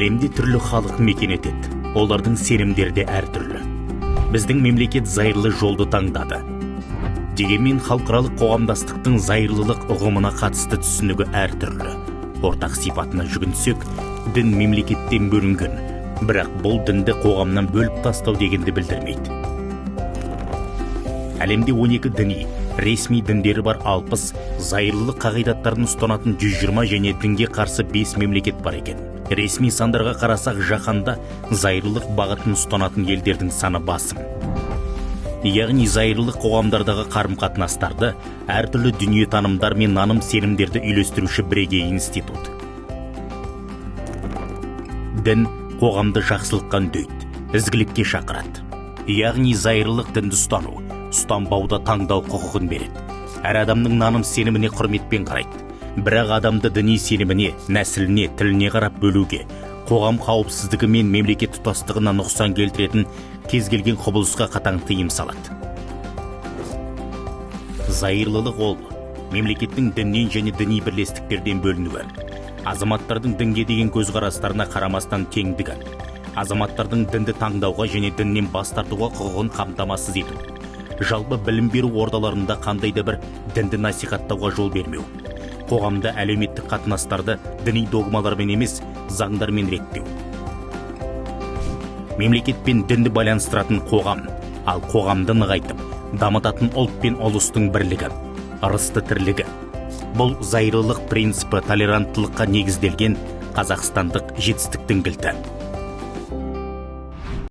Әлемде түрлі халық мекен етеді. Олардың сенімдері де әртүрлі. Біздің мемлекет зайырлы жолды таңдады. Дегенмен халықаралық қоғамдастықтың зайырлылық ұғымына қатысты түсінігі әртүрлі. Ортақ сипатына жүгінсек, дін мемлекеттен бөлінген, бірақ бұл дінді қоғамнан бөліп тастау дегенді білдірмейді. Әлемде 12 діни, ресми діндері бар 60, зайырлылық қағидаттарын ұстанатын 120 және дінге қарсы 5 мемлекет бар екен. Ресми сандарға қарасақ, жаһанда зайырлылық бағытын ұстанатын елдердің саны басым. Яғни зайырлылық қоғамдардағы қарым-қатынастарды, әртүрлі дүниетанымдар мен наным-сенімдерді үйлестіруші бірегей институт. Дін қоғамды жақсылыққа үндейді, ізгілікке шақырады. Яғни зайырлылық дінді ұстанбауда таңдау құқығын береді. Әр адамның наным-сеніміне құрметпен қарайды. Бірақ адамды діни сеніміне, нәсіліне, тіліне қарап бөлуге, қоғам қауіпсіздігі мен мемлекет тұтастығына нұқсан келтіретін кез келген құбылысқа қатаң тыйым салады. Зайырлылық ол мемлекеттің діннен және діни бірлестіктерден бөлінуі, азаматтардың дінге деген көзқарастарына қарамастан теңдігі, азаматтардың дінді таңдауға және діннен бас тартуға құқығын қамтамасыз ету, жалпы білім беру ордаларында қандай да бір дінді насихаттауға жол бермеу, қоғамда әлеуметтік қатынастарды діни догмалармен емес, заңдармен реттеу. Мемлекет пен дінді байланыстыратын қоғам, ал қоғамды нығайтып, дамытатын ұлт пен ұлыстың бірлігі, ырысты тірлігі. Бұл зайырлылық принципі толеранттылыққа негізделген қазақстандық жетістіктің кілті.